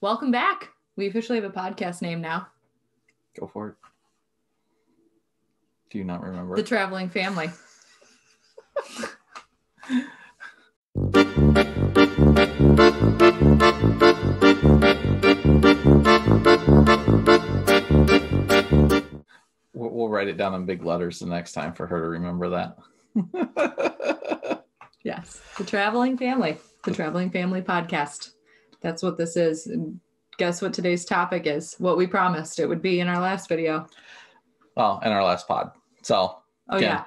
Welcome back. We officially have a podcast name now. Go for it. Do you not remember? The Traveling Family. We'll write it down in big letters the next time for her to remember that. Yes, The Traveling Family. The Traveling Family Podcast. That's what this is. And guess what today's topic is? What we promised it would be in our last video. Well, in our last pod. So. Oh, yeah.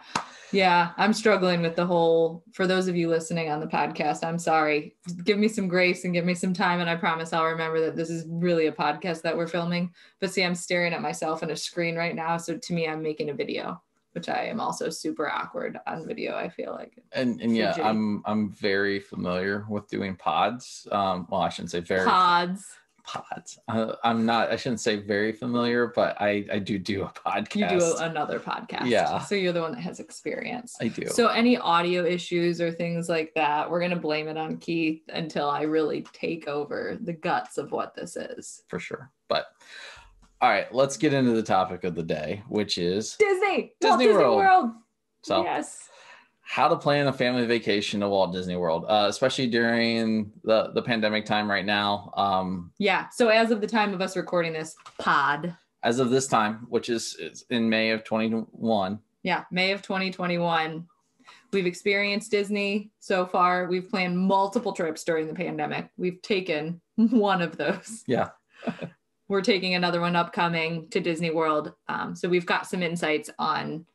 Yeah, I'm struggling with the whole, for those of you listening on the podcast, I'm sorry. Give me some grace and give me some time, and I promise I'll remember that this is really a podcast that we're filming. But see, I'm staring at myself on a screen right now, so to me, I'm making a video, which I am also super awkward on video, I feel like. And yeah, I'm very familiar with doing pods. Well, I shouldn't say very. Pods. I shouldn't say very familiar, but I do a podcast. You do another podcast. Yeah. So you're the one that has experience. I do. So any audio issues or things like that, we're going to blame it on Keith until I really take over the guts of what this is. For sure. But all right, let's get into the topic of the day, which is Disney Walt Disney World. So yes. How to plan a family vacation to Walt Disney World, especially during the pandemic time right now. Yeah. So as of the time of us recording this pod. As of this time, which is in May of 2021. Yeah, May of 2021. We've experienced Disney so far. We've planned multiple trips during the pandemic. We've taken one of those. Yeah. We're taking another one upcoming to Disney World. So we've got some insights on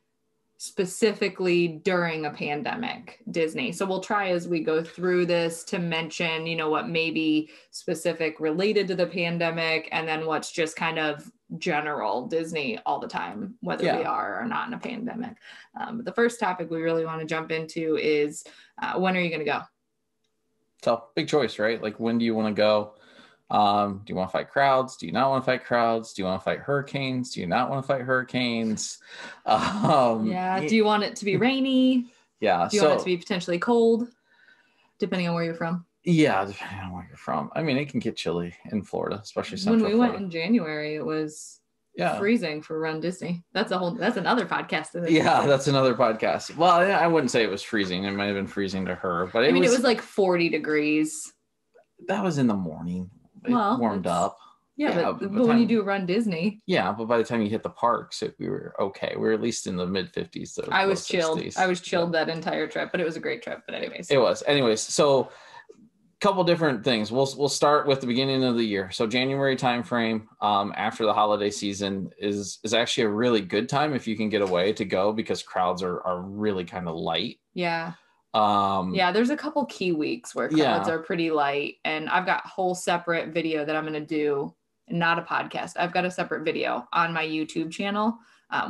specifically during a pandemic Disney. So we'll try as we go through this to mention, what may be specific related to the pandemic, and then what's just kind of general Disney all the time, whether we are or not in a pandemic. But the first topic we really want to jump into is when are you going to go? So big choice, right? Like, when do you want to go? Do you want to fight crowds? Do you not want to fight crowds? Do you want to fight hurricanes? Do you not want to fight hurricanes? Do you want it to be rainy? Yeah. Do you want it to be potentially cold? Depending on where you're from. Yeah, depending on where you're from. I mean, it can get chilly in Florida, especially Central When we Florida. went in January, it was freezing for Run Disney. That's another podcast. That's another podcast. Well, I wouldn't say it was freezing. It might have been freezing to her, but it was like 40 degrees. That was in the morning. It warmed up. Yeah, but when you do Run Disney. Yeah, but by the time you hit the parks, we were okay. We were at least in the mid 50s. I was chilled. 60s. I was chilled that entire trip, but it was a great trip. But anyways. It was. Anyways, so couple different things. We'll start with the beginning of the year. So January timeframe, after the holiday season is actually a really good time if you can get away to go, because crowds are really kind of light. Yeah. There's a couple key weeks where crowds are pretty light, and I've got a whole separate video that I'm going to do, not a podcast. I've got a separate video on my YouTube channel,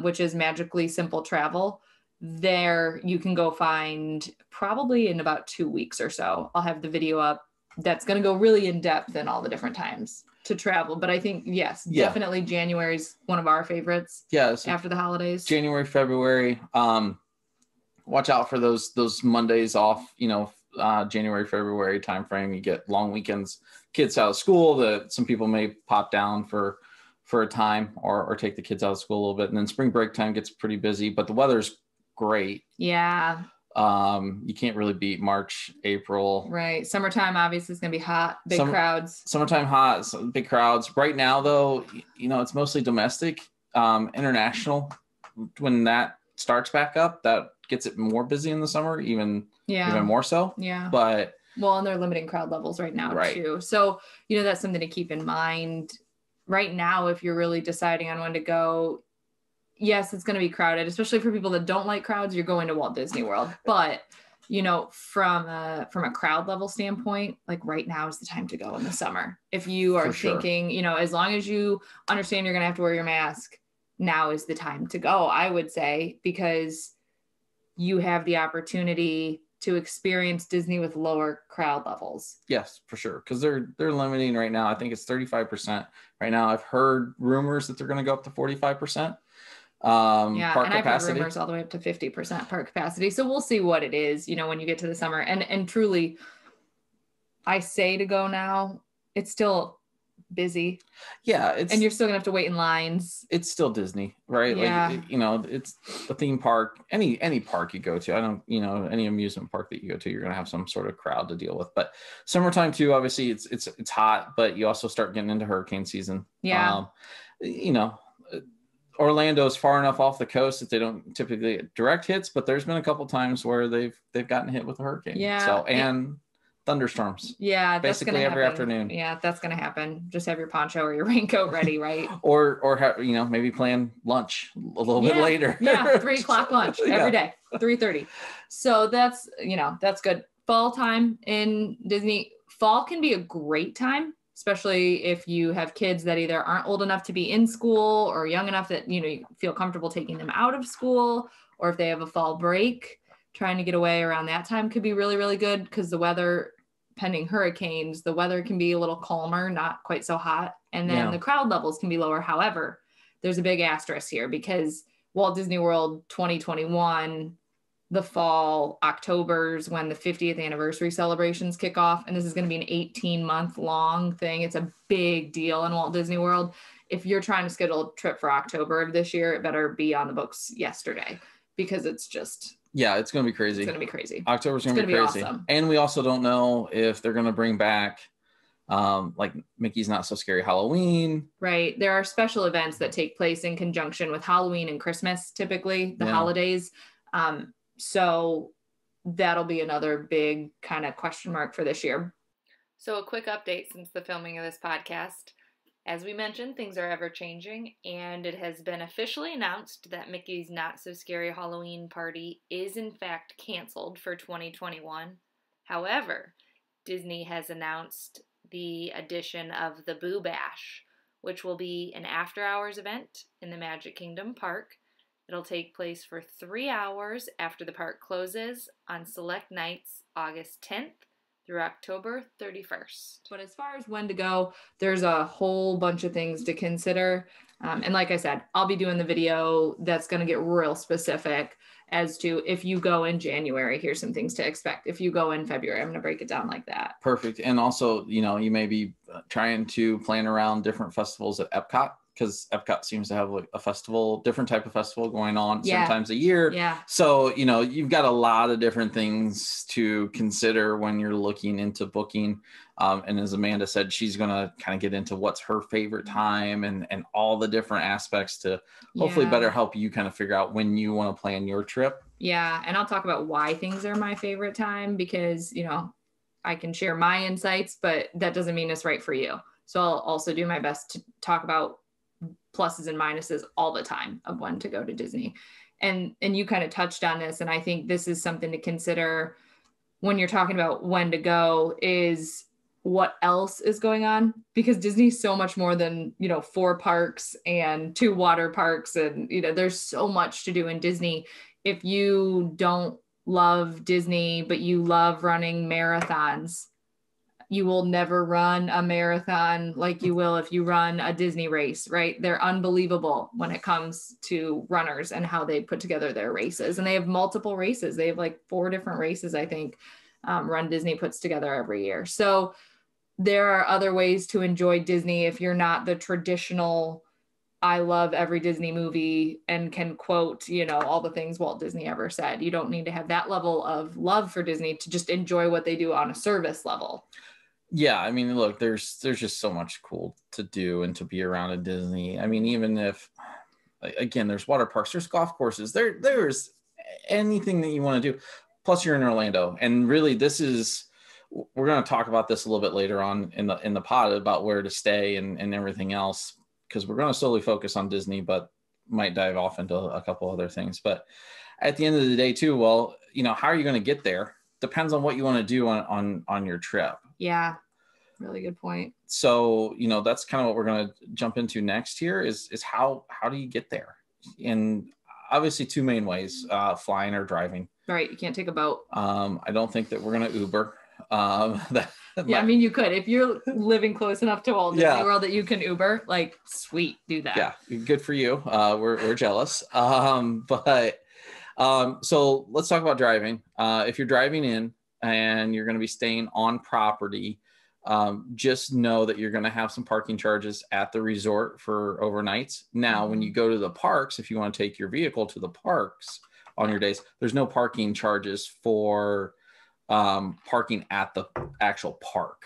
which is Magically Simple Travel. There you can go find probably in about 2 weeks or so. I'll have the video up that's going to go really in depth in all the different times to travel. But I think, definitely January's one of our favorites. Yes. After the holidays. January, February. Watch out for those Mondays off, January, February timeframe. You get long weekends, kids out of school, that some people may pop down for a time or take the kids out of school a little bit. And then spring break time gets pretty busy, but the weather's great. Yeah. You can't really beat March, April. Right. Summertime obviously is going to be hot, crowds. Summertime hot, big crowds. Right now though, it's mostly domestic. International, when that starts back up, that gets it more busy in the summer, even more so. Yeah. But and they're limiting crowd levels right now too. So, that's something to keep in mind right now. If you're really deciding on when to go, yes, it's going to be crowded, especially for people that don't like crowds. You're going to Walt Disney World, but from a crowd level standpoint, like right now is the time to go in the summer. If you are thinking, as long as you understand you're going to have to wear your mask, now is the time to go, I would say, because you have the opportunity to experience Disney with lower crowd levels. Yes, for sure. Because they're limiting right now. I think it's 35% right now. I've heard rumors that they're going to go up to 45%. Park and capacity. I've heard rumors all the way up to 50% park capacity. So we'll see what it is, when you get to the summer. And truly, I say to go now, it's still busy. Yeah. And you're still gonna have to wait in lines. It's still Disney, right? Yeah. Like, you know, it's a theme park, any park you go to. I don't, you know, any amusement park that you go to, you're gonna have some sort of crowd to deal with. But summertime too, obviously it's hot, but you also start getting into hurricane season. Yeah. You know, Orlando's far enough off the coast that they don't typically get direct hits, but there's been a couple times where they've gotten hit with a hurricane. Yeah. So, and thunderstorms. Yeah, basically every afternoon. Yeah, that's gonna happen. Just have your poncho or your raincoat ready, right? or have, you know, maybe plan lunch a little bit later. Yeah, 3 o'clock lunch every day, 3:30. So that's, you know, that's good. Fall time in Disney. Fall can be a great time, especially if you have kids that either aren't old enough to be in school or young enough that, you know, you feel comfortable taking them out of school, or if they have a fall break. Trying to get away around that time could be really, really good because the weather, pending hurricanes, the weather can be a little calmer, not quite so hot. And then the crowd levels can be lower. However, there's a big asterisk here because Walt Disney World 2021, the fall, October's when the 50th anniversary celebrations kick off. And this is going to be an 18-month long thing. It's a big deal in Walt Disney World. If you're trying to schedule a trip for October of this year, it better be on the books yesterday because it's just... Yeah, it's going to be crazy. It's going to be crazy. October's going to be crazy. Awesome. And we also don't know if they're going to bring back like Mickey's Not So Scary Halloween. Right. There are special events that take place in conjunction with Halloween and Christmas, typically the holidays. So that'll be another big kind of question mark for this year. So a quick update since the filming of this podcast. As we mentioned, things are ever changing, and it has been officially announced that Mickey's Not So Scary Halloween Party is in fact canceled for 2021. However, Disney has announced the addition of the Boo Bash, which will be an after-hours event in the Magic Kingdom Park. It'll take place for 3 hours after the park closes on select nights August 10th through October 31st. But as far as when to go, there's a whole bunch of things to consider. And like I said, I'll be doing the video that's going to get real specific as to if you go in January, here's some things to expect. If you go in February, I'm going to break it down like that. Perfect. And also, you know, you may be trying to plan around different festivals at Epcot, because Epcot seems to have like a festival, different type of festival going on sometimes a year. Yeah. So, you know, you've got a lot of different things to consider when you're looking into booking. And as Amanda said, she's going to kind of get into what's her favorite time and all the different aspects to hopefully better help you kind of figure out when you want to plan your trip. Yeah. And I'll talk about why things are my favorite time because, you know, I can share my insights, but that doesn't mean it's right for you. So I'll also do my best to talk about pluses and minuses all the time of when to go to Disney. And you kind of touched on this. And I think this is something to consider when you're talking about when to go is what else is going on, because Disney's so much more than, you know, 4 parks and 2 water parks. And, you know, there's so much to do in Disney. If you don't love Disney, but you love running marathons, you will never run a marathon like you will if you run a Disney race, right? They're unbelievable when it comes to runners and how they put together their races. And they have multiple races. They have like 4 different races, I think, Run Disney puts together every year. So there are other ways to enjoy Disney if you're not the traditional, I love every Disney movie and can quote, you know, all the things Walt Disney ever said. You don't need to have that level of love for Disney to just enjoy what they do on a service level. Yeah, I mean, look, there's just so much cool to do and to be around at Disney. I mean, even if, again, there's water parks, there's golf courses, there's anything that you want to do. Plus, you're in Orlando, and really, we're going to talk about this a little bit later on in the pod about where to stay and everything else, because we're going to solely focus on Disney, but might dive off into a couple other things. But at the end of the day, too, well, you know, how are you going to get there? Depends on what you want to do on your trip. Yeah. Really good point. So, you know, that's kind of what we're going to jump into next here is how do you get there? And obviously 2 main ways, flying or driving. Right. You can't take a boat. I don't think that we're going to Uber. I mean, you could, if you're living close enough to Walt Disney World that you can Uber, like, sweet, do that. Yeah. Good for you. We're jealous. So let's talk about driving. If you're driving in and you're going to be staying on property, just know that you're going to have some parking charges at the resort for overnights. Now, when you go to the parks, if you want to take your vehicle to the parks on your days, there's no parking charges for parking at the actual park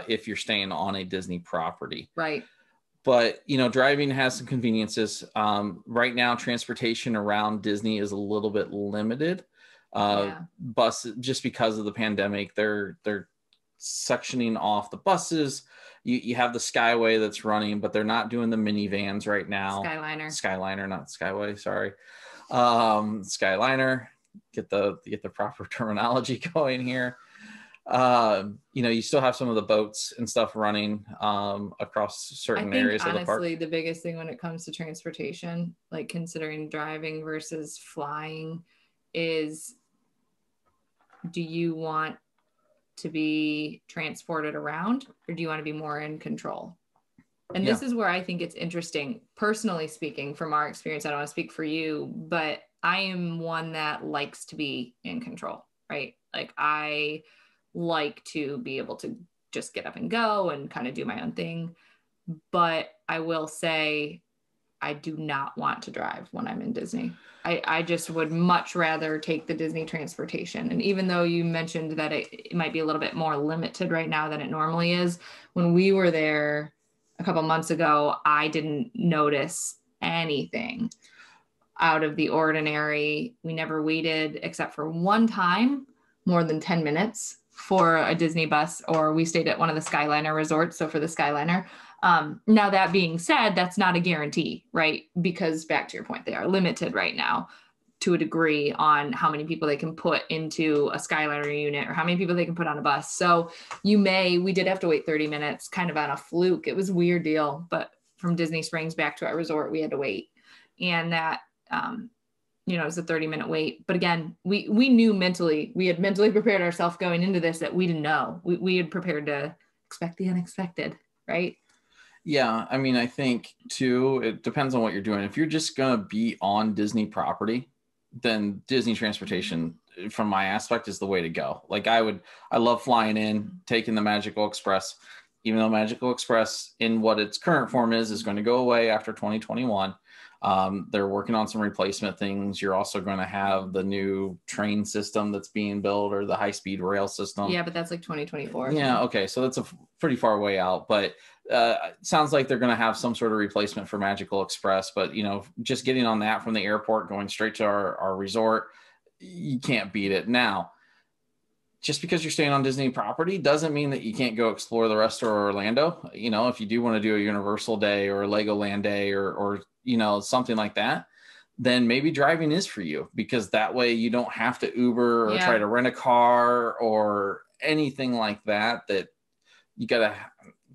if you're staying on a Disney property. Right. But, you know, driving has some conveniences. Right now, transportation around Disney is a little bit limited. Bus, just because of the pandemic, they're sectioning off the buses. You have the Skyway that's running, but they're not doing the minivans right now. Skyliner, not Skyway. Sorry. Skyliner. Get the proper terminology going here. You know, you still have some of the boats and stuff running across certain areas of the park. Honestly, the biggest thing when it comes to transportation, like considering driving versus flying, is do you want to be transported around, or do you want to be more in control? And this is where I think it's interesting, personally speaking, from our experience. I don't want to speak for you, but I am one that likes to be in control, right? Like, I like to be able to just get up and go and kind of do my own thing. But I will say, I do not want to drive when I'm in Disney. I just would much rather take the Disney transportation. And even though you mentioned that it might be a little bit more limited right now than it normally is, when we were there a couple months ago, I didn't notice anything out of the ordinary. We never waited, except for one time, more than 10 minutes for a Disney bus, or we stayed at one of the Skyliner resorts. So for the Skyliner, now that being said, that's not a guarantee, right? Because back to your point, they are limited right now to a degree on how many people they can put into a Skyliner unit or how many people they can put on a bus. So we did have to wait 30 minutes kind of on a fluke. It was a weird deal, but from Disney Springs back to our resort, we had to wait. And that, you know, it was a 30-minute wait. But again, we knew we had mentally prepared ourselves going into this that we didn't know. We had prepared to expect the unexpected, right? Yeah. I mean, I think too, it depends on what you're doing. If you're just going to be on Disney property, then Disney transportation from my aspect is the way to go. Like I love flying in, taking the Magical Express, even though Magical Express in what its current form is going to go away after 2021. They're working on some replacement things. You're also going to have the new train system that's being built, or the high-speed rail system. Yeah, but that's like 2024. Yeah, okay, so that's a pretty far way out. But it sounds like they're going to have some sort of replacement for Magical Express. But, you know, just getting on that from the airport, going straight to our resort, you can't beat it. Now, just because you're staying on Disney property doesn't mean that you can't go explore the rest of Orlando. You know, if you do want to do a Universal Day or a Legoland Day or you know, something like that, then maybe driving is for you, because that way you don't have to Uber or try to rent a car or anything like that you gotta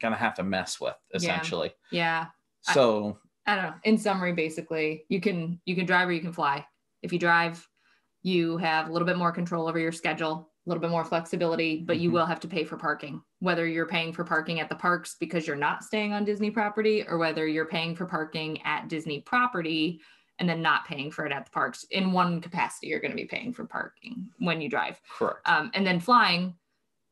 have to mess with, essentially. Yeah. So I don't know. In summary, basically, you can drive or you can fly. If you drive, you have a little bit more control over your schedule, a little bit more flexibility, but you will have to pay for parking, whether you're paying for parking at the parks because you're not staying on Disney property, or whether you're paying for parking at Disney property and then not paying for it at the parks. In one capacity, you're going to be paying for parking when you drive. Correct. And then flying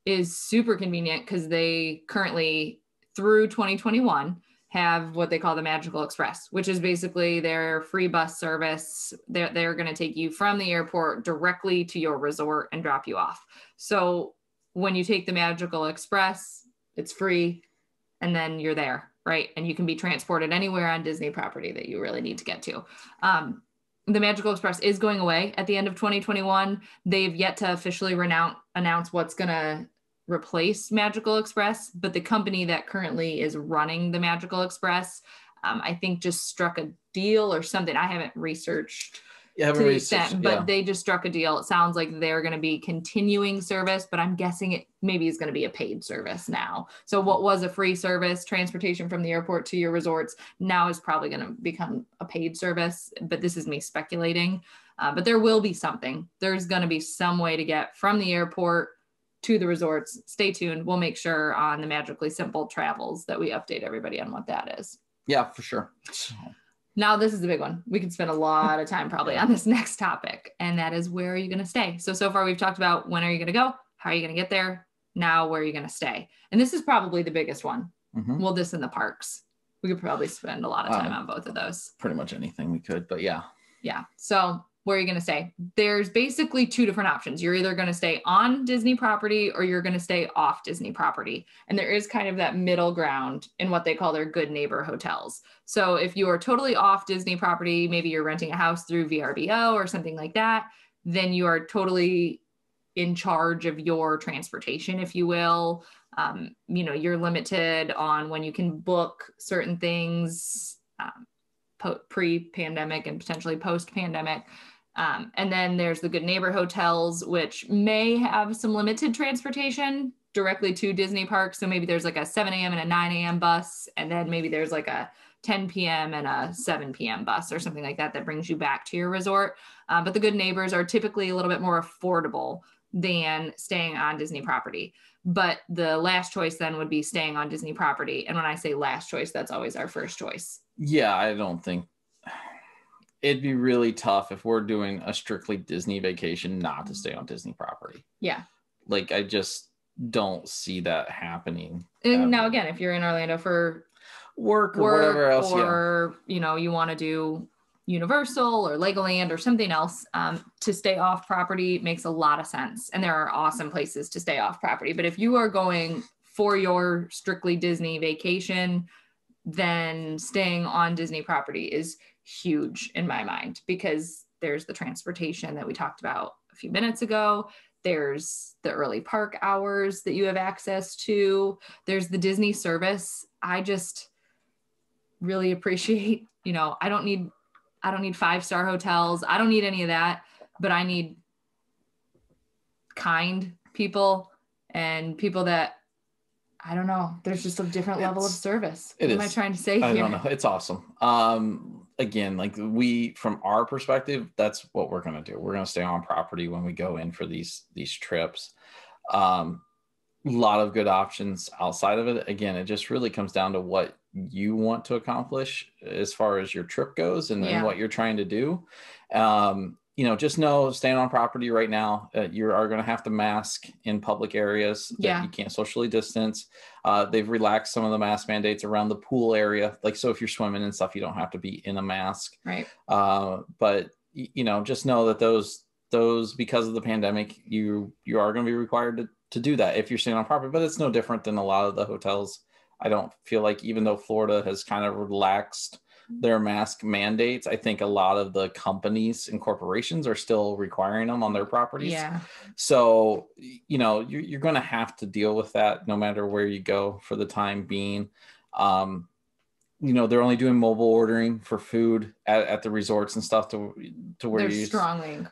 is super convenient because they currently, through 2021, have what they call the Magical Express, which is basically their free bus service. They're going to take you from the airport directly to your resort and drop you off. So when you take the Magical Express, it's free, and then you're there, right? And you can be transported anywhere on Disney property that you really need to get to. The Magical Express is going away at the end of 2021. They've yet to officially announce what's going to replace Magical Express, but the company that currently is running the Magical Express, I think just struck a deal or something. I haven't researched to the extent, but they just struck a deal. It sounds like they're going to be continuing service, but I'm guessing it maybe is going to be a paid service now. So what was a free service, transportation from the airport to your resorts, now is probably going to become a paid service, but this is me speculating. But there will be something. There's going to be some way to get from the airport to the resorts. Stay tuned. We'll make sure on the Magically Simple Travels that we update everybody on what that is. Yeah, for sure. Now, this is a big one. We could spend a lot of time probably on this next topic, and that is, where are you going to stay? So far we've talked about when are you going to go? How are you going to get there? Now, where are you going to stay? And this is probably the biggest one. Mm-hmm. Well, this in the parks. We could probably spend a lot of time on both of those. Pretty much anything we could, but yeah. Yeah. So where are you going to stay? There's basically two different options. You're either going to stay on Disney property or you're going to stay off Disney property. And there is kind of that middle ground in what they call their good neighbor hotels. So if you are totally off Disney property, maybe you're renting a house through VRBO or something like that, then you are totally in charge of your transportation, if you will. You're limited on when you can book certain things pre-pandemic and potentially post-pandemic. And then there's the Good Neighbor hotels, which may have some limited transportation directly to Disney parks. So maybe there's like a 7 a.m. and a 9 a.m. bus, and then maybe there's like a 10 p.m. and a 7 p.m. bus or something like that that brings you back to your resort. But the Good Neighbors are typically a little bit more affordable than staying on Disney property. But the last choice then would be staying on Disney property. And when I say last choice, that's always our first choice. Yeah, I don't think it'd be really tough if we're doing a strictly Disney vacation not to stay on Disney property. Yeah. Like, I just don't see that happening. And now again, if you're in Orlando for work or whatever else, or you want to do Universal or Legoland or something else, to stay off property makes a lot of sense. And there are awesome places to stay off property. But if you are going for your strictly Disney vacation, then staying on Disney property is huge in my mind, because there's the transportation that we talked about a few minutes ago. There's the early park hours that you have access to. There's the Disney service. I just really appreciate, I don't need 5-star hotels. I don't need any of that, but I need kind people and people that, I don't know, there's just a different level of service. What am I trying to say here? I don't know. It's awesome. Again, like from our perspective, that's what we're going to do. We're going to stay on property when we go in for these trips. A lot of good options outside of it. Again, it just really comes down to what you want to accomplish as far as your trip goes and what you're trying to do. Just know, staying on property right now, you are going to have to mask in public areas that you can't socially distance. They've relaxed some of the mask mandates around the pool area. Like, so if you're swimming and stuff, you don't have to be in a mask. Right. But just know that those, because of the pandemic, you are going to be required to do that if you're staying on property, but it's no different than a lot of the hotels. I don't feel like, even though Florida has kind of relaxed their mask mandates, I think a lot of the companies and corporations are still requiring them on their properties. Yeah. So, you're going to have to deal with that no matter where you go for the time being. They're only doing mobile ordering for food at the resorts and stuff to where they're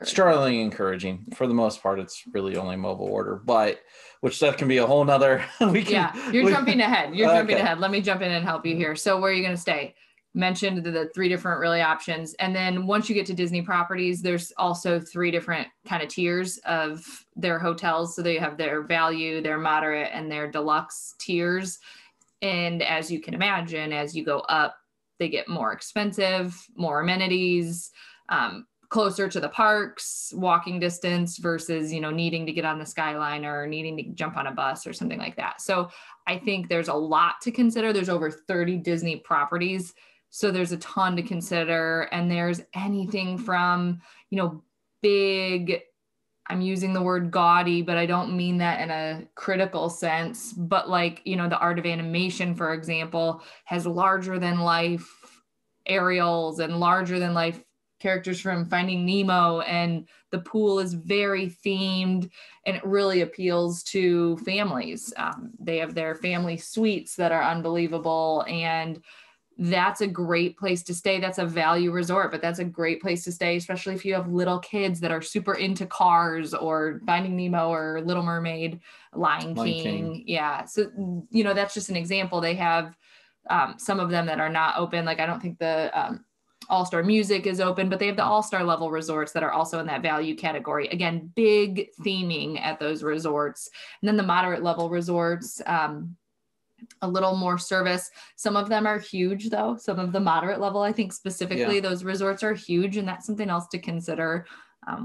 strongly encouraging. Yeah. For the most part, it's really only mobile order, but which that can be a whole nother. You're jumping ahead. Jumping ahead. Let me jump in and help you here. So where are you going to stay? Mentioned the 3 different really options. And then once you get to Disney properties, there's also 3 different kind of tiers of their hotels. So they have their value, their moderate, and their deluxe tiers. And as you can imagine, as you go up, they get more expensive, more amenities, closer to the parks, walking distance versus, needing to get on the Skyliner or needing to jump on a bus or something like that. So I think there's a lot to consider. There's over 30 Disney properties. So there's a ton to consider. And there's anything from, big, I'm using the word gaudy, but I don't mean that in a critical sense, but like, the Art of Animation, for example, has larger than life Ariels and larger than life characters from Finding Nemo. And the pool is very themed and it really appeals to families. They have their family suites that are unbelievable, and that's a great place to stay. That's a value resort, but that's a great place to stay, especially if you have little kids that are super into Cars or Finding Nemo or Little Mermaid, Lion King. Yeah. So, that's just an example. They have some of them that are not open. Like, I don't think the All-Star Music is open, but they have the All-Star level resorts that are also in that value category. Again, big theming at those resorts. And then the moderate level resorts, a little more service. Some of them are huge though. Some of the moderate level, I think specifically those resorts are huge, and that's something else to consider.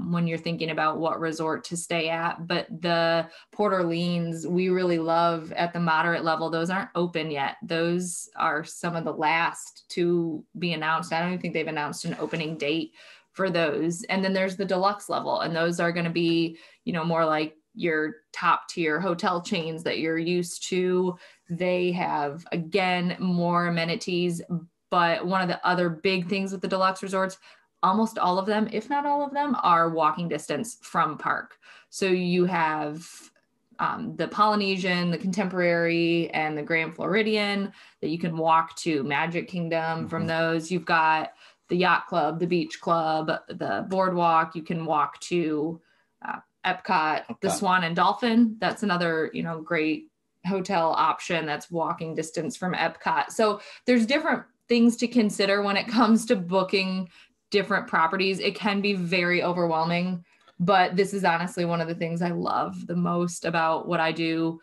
when you're thinking about what resort to stay at. But the Port Orleans, we really love at the moderate level. Those aren't open yet. Those are some of the last to be announced. I don't even think they've announced an opening date for those. And then there's the deluxe level, and those are going to be, more like your top tier hotel chains that you're used to. They have, again, more amenities. But one of the other big things with the deluxe resorts, almost all of them, if not all of them, are walking distance from park. So you have the Polynesian, the Contemporary, and the Grand Floridian that you can walk to Magic Kingdom from those. You've got the Yacht Club, the Beach Club, the Boardwalk. You can walk to Epcot, the Swan and Dolphin. That's another, great hotel option that's walking distance from Epcot. So there's different things to consider when it comes to booking different properties. It can be very overwhelming, but this is honestly one of the things I love the most about what I do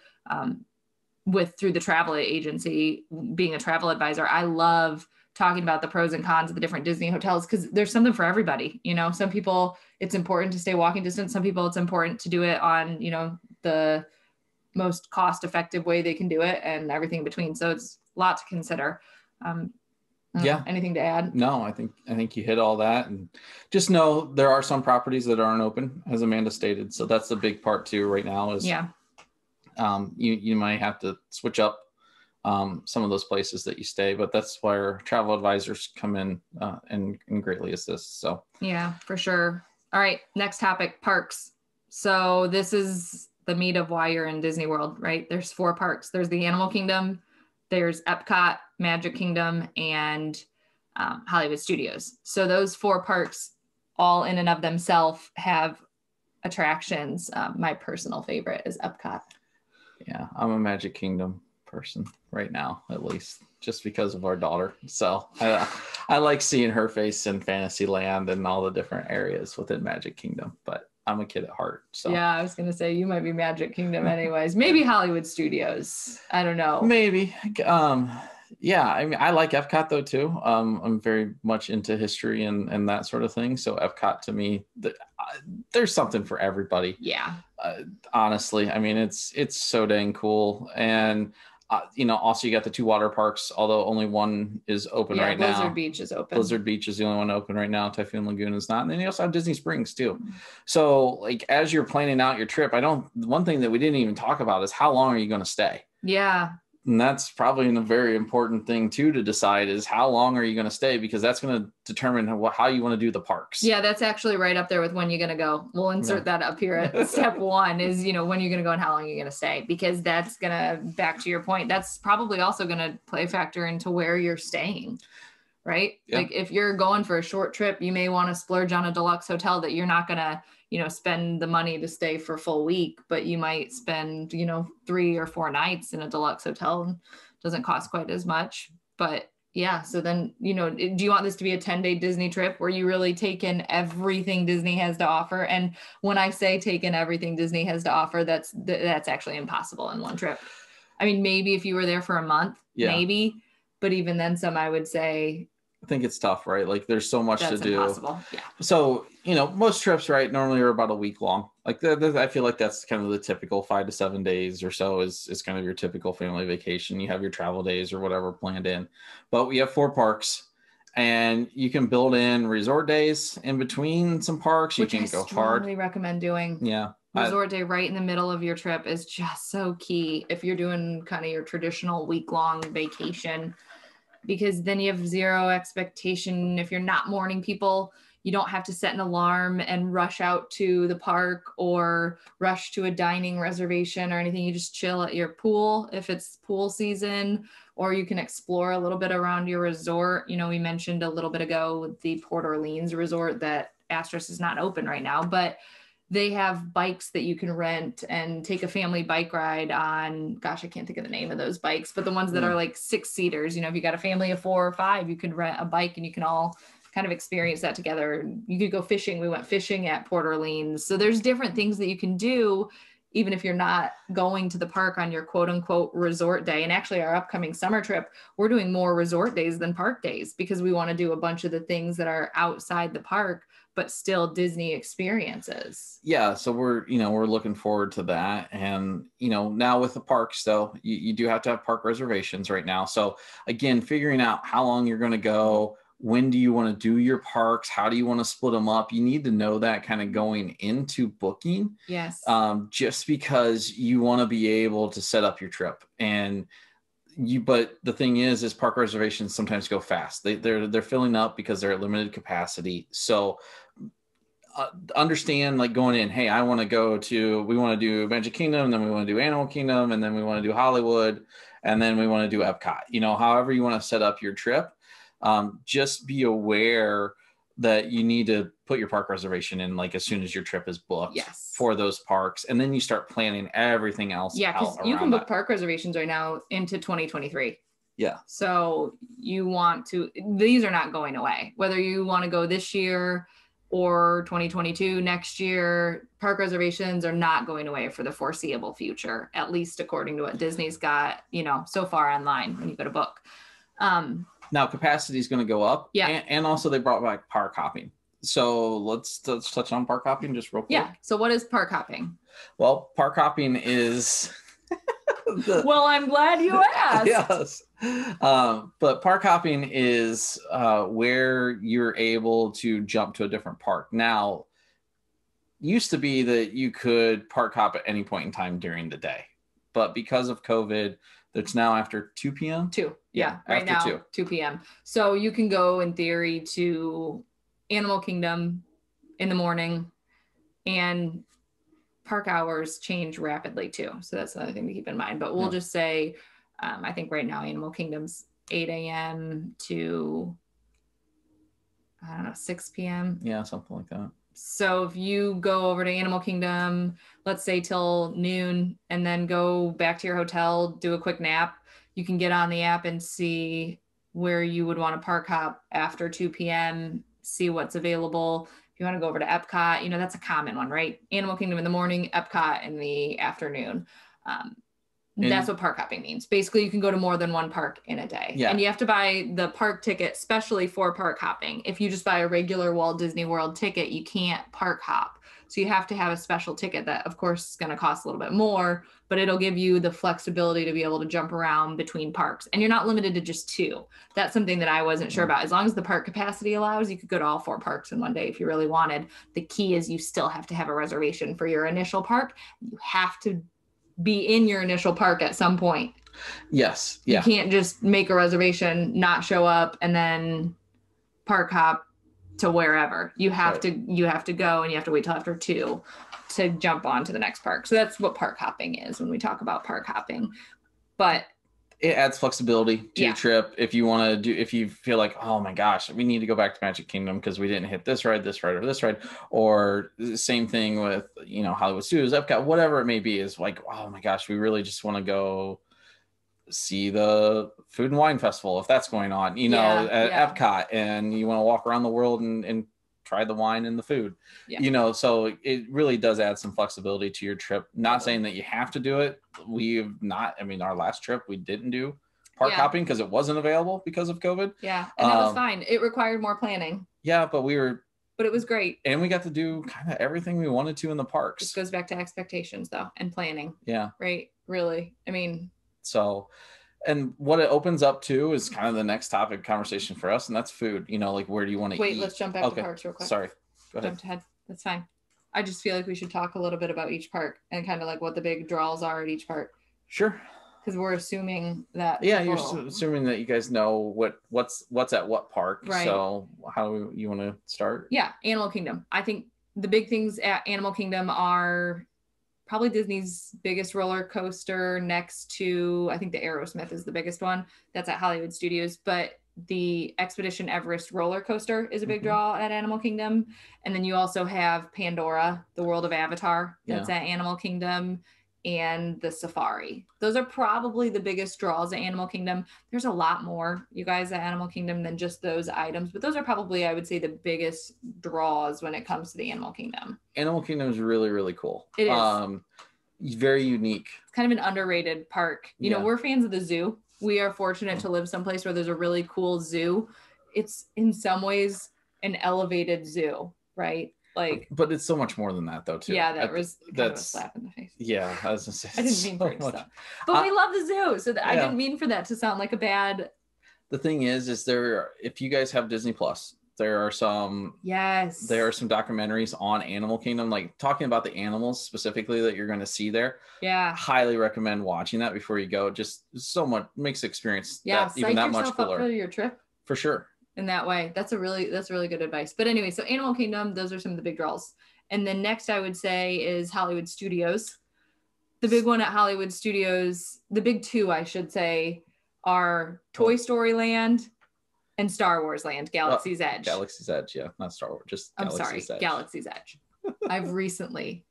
through the travel agency, being a travel advisor. I love talking about the pros and cons of the different Disney hotels, because there's something for everybody. Some people, it's important to stay walking distance. Some people, it's important to do it on, the most cost-effective way they can do it, and everything in between. So it's a lot to consider. Anything to add? No, I think you hit all that, and just know there are some properties that aren't open, as Amanda stated. So that's the big part too right now is you might have to switch up some of those places that you stay, but that's where travel advisors come in and greatly assist. So yeah, for sure. All right, next topic, parks. So this is the meat of why you're in Disney World, right? There's 4 parks. There's the Animal Kingdom, there's Epcot, Magic Kingdom, and Hollywood Studios. So those 4 parks, all in and of themselves, have attractions. My personal favorite is Epcot. Yeah, I'm a Magic Kingdom person right now, at least, just because of our daughter. So I like seeing her face in Fantasyland and all the different areas within Magic Kingdom. But I'm a kid at heart. So yeah, I was gonna say you might be Magic Kingdom anyways. Maybe Hollywood Studios. I don't know. Maybe. Yeah, I mean, I like Epcot though too. I'm very much into history and that sort of thing. So Epcot to me, there's something for everybody. Yeah. Honestly, I mean, it's so dang cool. And also you got the 2 water parks, although only one is open right now. Blizzard Beach is open. Blizzard Beach is the only one open right now. Typhoon Lagoon is not. And then you also have Disney Springs too. So like, as you're planning out your trip, one thing that we didn't even talk about is how long are you going to stay? Yeah. And that's probably a very important thing too to decide, is how long are you going to stay, because that's going to determine how you want to do the parks. Yeah, that's actually right up there with when you're going to go. We'll insert that up here at step 1 is, when you're going to go and how long you're going to stay, because that's going to, back to your point, that's probably also going to play a factor into where you're staying, right? Yeah. Like if you're going for a short trip, you may want to splurge on a deluxe hotel that you're not going to, spend the money to stay for a full week, but you might spend, 3 or 4 nights in a deluxe hotel, and doesn't cost quite as much. But yeah, so then, do you want this to be a 10-day Disney trip where you really take in everything Disney has to offer? And when I say take in everything Disney has to offer, that's actually impossible in one trip. I mean, maybe if you were there for a month, maybe, but even then I would say, I think it's tough, right? Like there's so much to do. Impossible. Yeah. So, most trips, right, normally are about a week long. Like I feel like that's kind of the typical 5 to 7 days or so is kind of your typical family vacation. You have your travel days or whatever planned in, but we have 4 parks, and you can build in resort days in between some parks. Which you can go hard. I recommend doing. Yeah. Resort day right in the middle of your trip is just so key if you're doing kind of your traditional week-long vacation, because then you have zero expectation. If you're not morning people, you don't have to set an alarm and rush out to the park or rush to a dining reservation or anything. You just chill at your pool if it's pool season, or you can explore a little bit around your resort. We mentioned a little bit ago the Port Orleans resort that Astros is not open right now, but they have bikes that you can rent and take a family bike ride on. Gosh, I can't think of the name of those bikes, but the ones that are like 6-seaters, if you got a family of 4 or 5, you could rent a bike and you can all kind of experience that together. You could go fishing. We went fishing at Port Orleans. So there's different things that you can do, even if you're not going to the park on your quote unquote resort day. And actually our upcoming summer trip, we're doing more resort days than park days, because we want to do a bunch of the things that are outside the park, but still Disney experiences. Yeah. So we're looking forward to that. And, now with the parks though, you do have to have park reservations right now. So again, figuring out how long you're going to go, when do you want to do your parks? How do you want to split them up? You need to know that kind of going into booking. Yes. Just because you want to be able to set up your trip. But the thing is park reservations sometimes go fast. They're filling up because they're at limited capacity. So understand, like, going in, hey, we want to do Magic Kingdom, and then we want to do Animal Kingdom, and then we want to do Hollywood, and then we want to do Epcot. However you want to set up your trip. Just be aware that you need to put your park reservation in like as soon as your trip is booked for those parks. And then you start planning everything else. Yeah, because you can book park reservations right now into 2023. Yeah. So these are not going away. Whether you want to go this year or 2022 next year, park reservations are not going away for the foreseeable future, at least according to what Disney's got, so far online when you go to book. Now capacity is going to go up. Yeah. And also they brought back park hopping. So let's touch on park hopping just real quick. Yeah. So what is park hopping? Well, park hopping is... Well, I'm glad you asked. Yes. But park hopping is where you're able to jump to a different park. Now, used to be that you could park hop at any point in time during the day. But because of COVID, it's now after 2 p.m. 2. Yeah. Right now, 2 p.m. So you can go in theory to Animal Kingdom in the morning, and park hours change rapidly too. So that's another thing to keep in mind. But we'll just say, I think right now Animal Kingdom's 8 a.m. to, 6 p.m. Yeah, something like that. So if you go over to Animal Kingdom, let's say till noon, and then go back to your hotel, do a quick nap, you can get on the app and see where you would want to park hop after 2 p.m., see what's available. If you want to go over to Epcot, that's a common one, right? Animal Kingdom in the morning, Epcot in the afternoon. That's what park hopping means. Basically, you can go to more than one park in a day. Yeah. And you have to buy the park ticket specially for park hopping. If you just buy a regular Walt Disney World ticket, you can't park hop. So you have to have a special ticket that, of course, is going to cost a little bit more, but it'll give you the flexibility to be able to jump around between parks. And you're not limited to just 2. That's something that I wasn't sure about. As long as the park capacity allows, you could go to all 4 parks in one day if you really wanted. The key is you still have to have a reservation for your initial park. You have to be in your initial park at some point. Yes. Yeah. You can't just make a reservation, not show up, and then park hop to wherever. You have to go, and you have to wait till after 2 to jump on to the next park. So that's what park hopping is when we talk about park hopping. But it adds flexibility to your trip. If you feel like, oh my gosh, we need to go back to Magic Kingdom because we didn't hit this ride, or this ride, or the same thing with, Hollywood Studios, Epcot, whatever it may be, is like, oh my gosh, we really just want to go see the Food and Wine Festival if that's going on, at Epcot, and you want to walk around the world and try the wine and the food, so it really does add some flexibility to your trip. Not saying that you have to do it. Our last trip, we didn't do park hopping because it wasn't available because of COVID. Yeah. And it was fine. It required more planning. Yeah. But it was great. And we got to do kind of everything we wanted to in the parks. This goes back to expectations though, and planning. Yeah. Right. Really. So, and what it opens up to is kind of the next topic conversation for us, and that's food. Where do you want to eat? Wait, let's jump back to parks real quick. Sorry. Go ahead. Jumped ahead. That's fine. I just feel like we should talk a little bit about each park and kind of like what the big draws are at each park. Sure. Because we're assuming that. Yeah, you're assuming that you guys know what's at what park. Right. So how you want to start? Yeah, Animal Kingdom. I think the big things at Animal Kingdom are probably Disney's biggest roller coaster next to, I think the Aerosmith is the biggest one. That's at Hollywood Studios. But the Expedition Everest roller coaster is a big draw at Animal Kingdom. And then you also have Pandora, the World of Avatar, that's at Animal Kingdom, and the Safari. Those are probably the biggest draws at Animal Kingdom. There's a lot more, you guys, at Animal Kingdom than just those items, but those are probably, I would say, the biggest draws when it comes to the Animal Kingdom. Animal Kingdom is really, really cool. It is. Very unique. It's kind of an underrated park. You know, we're fans of the zoo. We are fortunate to live someplace where there's a really cool zoo. It's in some ways an elevated zoo. right? Like, but it's so much more than that though too. Yeah, that was kind of a slap in the face. Yeah, I was gonna say, I didn't mean for it to stop. But we love the zoo, so I didn't mean for that to sound like a bad. The thing is there, if you guys have Disney Plus, there are some documentaries on Animal Kingdom, like talking about the animals specifically that you're going to see there. Yeah, highly recommend watching that before you go. Just so much makes the experience even that much cooler. Up for your trip for sure. In that way, that's really good advice. But anyway, so Animal Kingdom, those are some of the big draws. And then next I would say is Hollywood Studios. The big one at Hollywood Studios, the big two I should say, are Toy Story Land and Star Wars Land, Galaxy's Edge. Galaxy's Edge, yeah, not Star Wars, just Galaxy's Edge. Galaxy's Edge. I've recently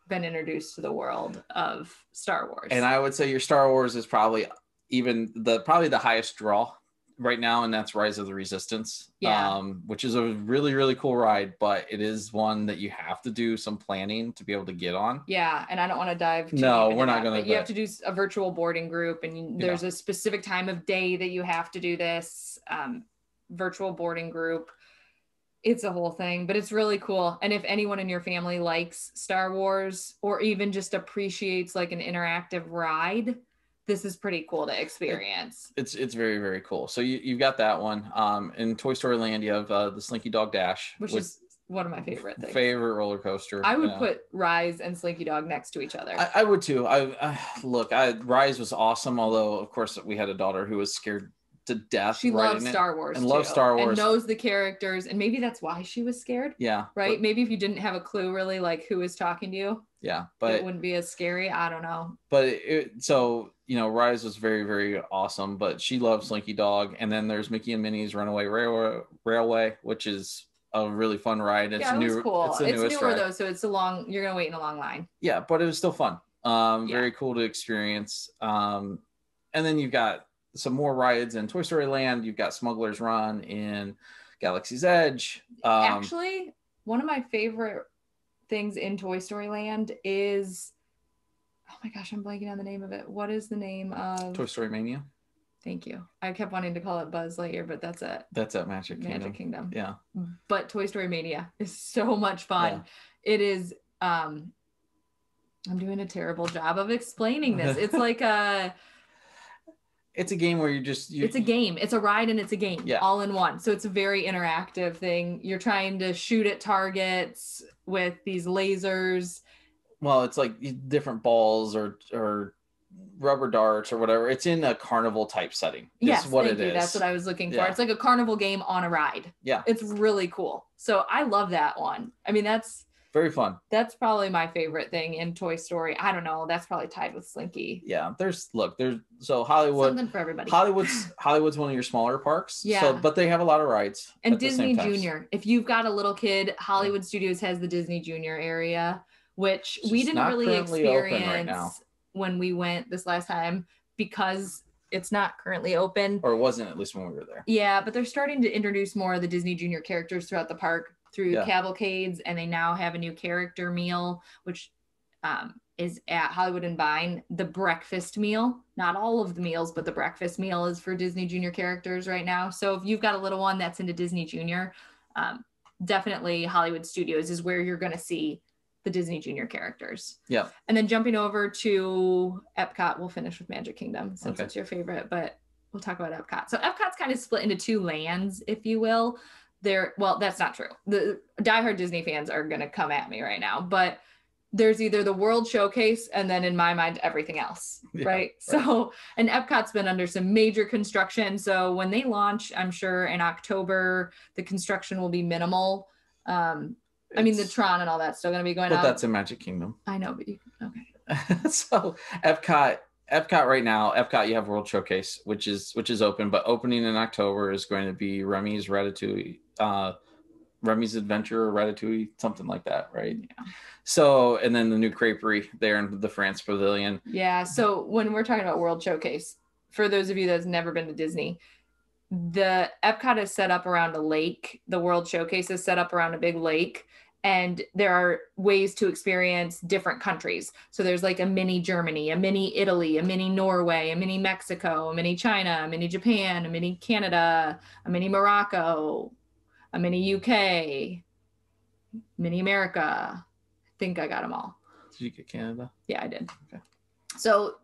been introduced to the world of Star Wars. And I would say your Star Wars is probably the highest draw right now, and that's Rise of the Resistance, which is a really, really cool ride, but it is one that you have to do some planning to be able to get on. Yeah, and I don't want to dive too No, we're not going to. You have to do a virtual boarding group, and there's a specific time of day that you have to do this virtual boarding group. It's a whole thing, but it's really cool. And if anyone in your family likes Star Wars or even just appreciates like an interactive ride, this is pretty cool to experience. It's very, very cool. So you've got that one. In Toy Story Land, you have the Slinky Dog Dash, which is one of my favorite things. Favorite roller coaster. I would put Rise and Slinky Dog next to each other. I would too. Rise was awesome, although of course we had a daughter who was scared to death. She loves Star Wars and loves Star Wars and knows the characters, and maybe that's why she was scared. Yeah, right. Maybe if you didn't have a clue really like who was talking to you, but it wouldn't be as scary. I don't know. But Rise was very, very awesome, but she loves Slinky Dog. And then there's Mickey and Minnie's Runaway Railway, which is a really fun ride. It's new. Cool. It's newer ride, though, so you're gonna wait in a long line. Yeah, but it was still fun. Very cool to experience. And then you've got some more rides in Toy Story Land. You've got Smuggler's Run in Galaxy's Edge. Actually, one of my favorite things in Toy Story Land is, oh my gosh, I'm blanking on the name of it. What is the name of Toy Story Mania? Thank you. I kept wanting to call it Buzz Lightyear, but that's it. That's at Magic Kingdom. Yeah. But Toy Story Mania is so much fun. Yeah. It is. I'm doing a terrible job of explaining this. It's like it's a game where it's a game. It's a ride and it's a game all in one. So it's a very interactive thing. You're trying to shoot at targets with these lasers. Well, it's like different balls or rubber darts or whatever. It's in a carnival type setting. Yes, thank you. That's what I was looking for. It's like a carnival game on a ride. Yeah. It's really cool. So I love that one. I mean, that's very fun. That's probably my favorite thing in Toy Story. I don't know. That's probably tied with Slinky. Yeah. There's Hollywood. Something for everybody. Hollywood's one of your smaller parks. Yeah. So, but they have a lot of rides. And Disney Junior. If you've got a little kid, Hollywood Studios has the Disney Junior area, which we didn't really experience when we went this last time because it's not currently open. Or it wasn't, at least when we were there. Yeah, but they're starting to introduce more of the Disney Junior characters throughout the park through cavalcades, and they now have a new character meal, which is at Hollywood and Vine, the breakfast meal. Not all of the meals, but the breakfast meal is for Disney Junior characters right now. So if you've got a little one that's into Disney Junior, definitely Hollywood Studios is where you're going to see the Disney Junior characters. Yeah. And then jumping over to Epcot, we'll finish with Magic Kingdom since it's your favorite, but we'll talk about Epcot. So Epcot's kind of split into two lands, if you will. That's not true. The diehard Disney fans are going to come at me right now, but there's either the World Showcase and then in my mind, everything else, right? So, and Epcot's been under some major construction. So when they launch, I'm sure in October, the construction will be minimal. I mean, the Tron and all that's still going to be going on. But that's in Magic Kingdom. I know, but okay. So Epcot right now, you have World Showcase, which is open, but opening in October is going to be Remy's Ratatouille, Remy's Adventure or Ratatouille, something like that, right? Yeah. So, and then the new creperie there in the France Pavilion. Yeah. So when we're talking about World Showcase, for those of you that's never been to Disney, the Epcot is set up around a lake. The World Showcase is set up around a big lake. And there are ways to experience different countries. So there's like a mini Germany, a mini Italy, a mini Norway, a mini Mexico, a mini China, a mini Japan, a mini Canada, a mini Morocco, a mini UK. Mini America. I think I got them all. Did you get Canada? Yeah, I did. Okay. So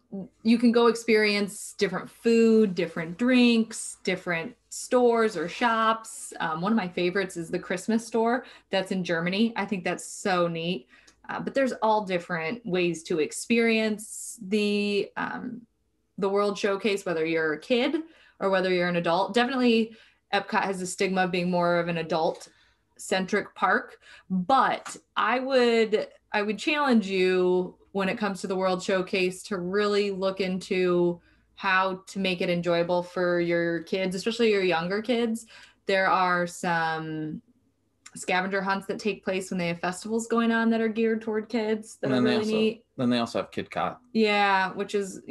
you can go experience different food, different drinks, different stores or shops. One of my favorites is the Christmas store that's in Germany. I think that's so neat. But there's all different ways to experience the World Showcase, whether you're a kid or whether you're an adult. Definitely, Epcot has a stigma of being more of an adult-centric park, but I would challenge you when it comes to the World Showcase to really look into how to make it enjoyable for your kids, especially your younger kids. There are some scavenger hunts that take place when they have festivals going on that are geared toward kids that are really neat. Then they also have KidCot. Yeah, which is,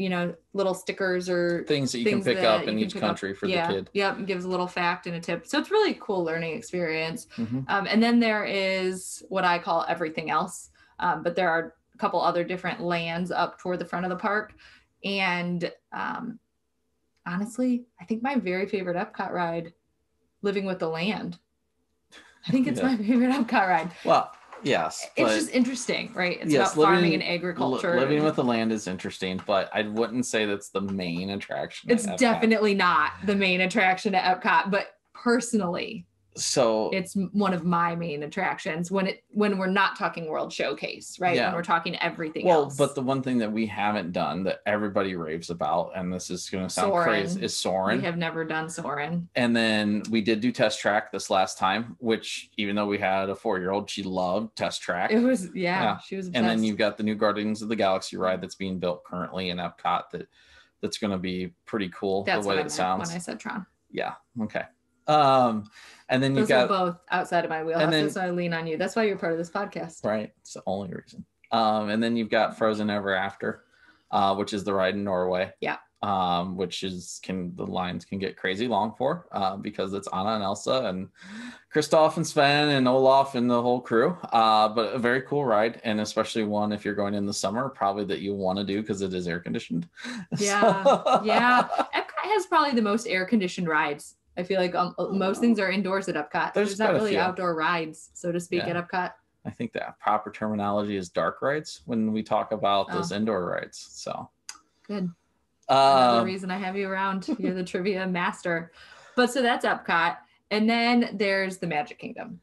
little stickers or things that you can pick up in each country for the kid. Yep, and gives a little fact and a tip. So it's really a cool learning experience. Mm-hmm. And then there is what I call everything else. But there are a couple other different lands up toward the front of the park. And honestly, I think my very favorite Epcot ride, Living with the Land. I think it's my favorite Epcot ride. Well, yes. It's just interesting, right? It's about farming and agriculture. Living with the Land is interesting, but I wouldn't say that's the main attraction. It's definitely not the main attraction at Epcot, but personally, so it's one of my main attractions when we're not talking World Showcase, right? Yeah. When we're talking everything else. Well, but the one thing that we haven't done that everybody raves about, and this is going to sound crazy, is Soarin'. We have never done Soarin'. And then we did do Test Track this last time, which even though we had a 4-year-old, she loved Test Track. It was, she was obsessed. And then you've got the new Guardians of the Galaxy ride that's being built currently in Epcot that's going to be pretty cool. That's the way what it sounds. When I said Tron. Yeah. Okay. And then you've got both outside of my wheelhouse, so I lean on you. That's why you're part of this podcast. Right. It's the only reason. And then you've got Frozen Ever After, which is the ride in Norway. Yeah. Which the lines can get crazy long for, because it's Anna and Elsa and Kristoff and Sven and Olaf and the whole crew. But a very cool ride, and especially one if you're going in the summer, probably that you want to do because it is air conditioned. Yeah. Yeah. Epcot has probably the most air conditioned rides. I feel like most things are indoors at Epcot. There's not really outdoor rides, so to speak, at Epcot. I think the proper terminology is dark rides when we talk about those indoor rides. So good. Another reason I have you around. You're the trivia master. But so that's Epcot. And then there's the Magic Kingdom.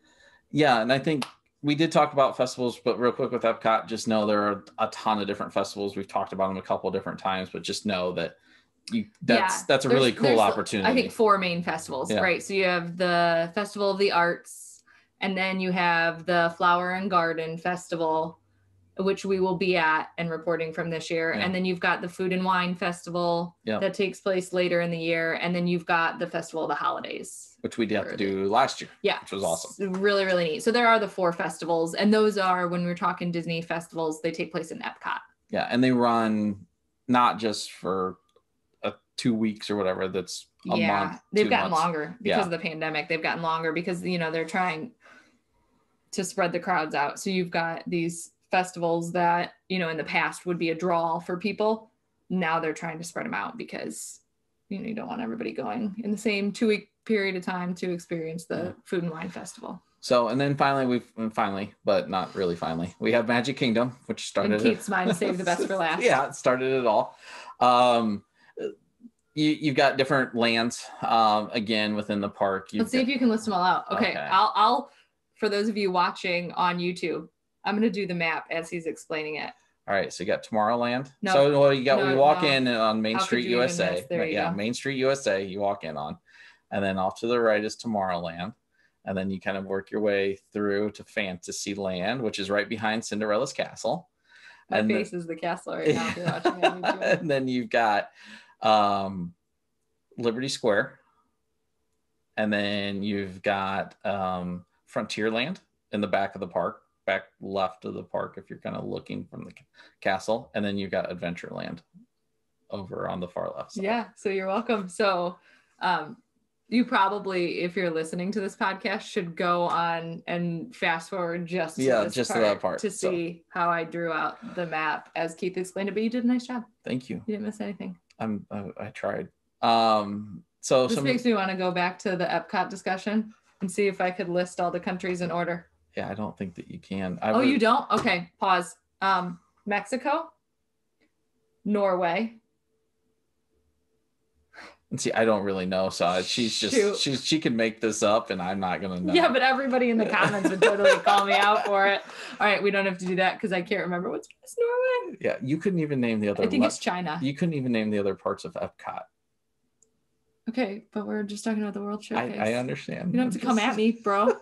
Yeah, and I think we did talk about festivals, but real quick with Epcot, just know there are a ton of different festivals. We've talked about them a couple of different times, but just know that that's a really cool opportunity. I think 4 main festivals, right? So you have the Festival of the Arts, and then you have the Flower and Garden Festival, which we will be at and reporting from this year. And then you've got the Food and Wine Festival that takes place later in the year. And then you've got the Festival of the Holidays, which we did have to do last year. Yeah. Which was awesome. Really, really neat. So there are the 4 festivals, and those are, when we're talking Disney festivals, they take place in Epcot. Yeah. And they run not just for 2 weeks or whatever, that's a month. They've gotten longer because of the pandemic. They've gotten longer because they're trying to spread the crowds out. So you've got these festivals that in the past would be a draw for people. Now they're trying to spread them out because you don't want everybody going in the same 2-week period of time to experience the Food and Wine Festival. So, and then finally, but not really finally, we have Magic Kingdom, which started. And Kate's mind saved the best for last. Yeah, it started it all. You've got different lands, again, within the park. Let's see if you can list them all out. Okay. I'll for those of you watching on YouTube, I'm going to do the map as he's explaining it. All right. So you got Tomorrowland. No. So we walk in on Main Street, USA. Main Street, USA, you walk in on. And then off to the right is Tomorrowland. And then you kind of work your way through to Fantasyland, which is right behind Cinderella's castle. My face is the castle right now if you're watching on YouTube. And then you've got Liberty Square, and then you've got Frontierland in the back of the park, back left of the park if you're kind of looking from the castle, and then you've got Adventureland over on the far left side. Yeah, so you're welcome. So you probably, if you're listening to this podcast, should go on and fast forward just to that part to see how I drew out the map as Keith explained it. But you did a nice job. Thank you. You didn't miss anything. I tried. So this makes me want to go back to the Epcot discussion and see if I could list all the countries in order. Yeah, I don't think that you can. You don't? Okay, pause. Mexico, Norway. And see, I don't really know. So she could make this up, and I'm not gonna know. Yeah, but everybody in the comments would totally call me out for it. All right, we don't have to do that because I can't remember what's Norway. Yeah, you couldn't even name the other. I think it's China. You couldn't even name the other parts of Epcot. Okay, but we're just talking about the World Showcase. I understand. You don't have to come at me, bro.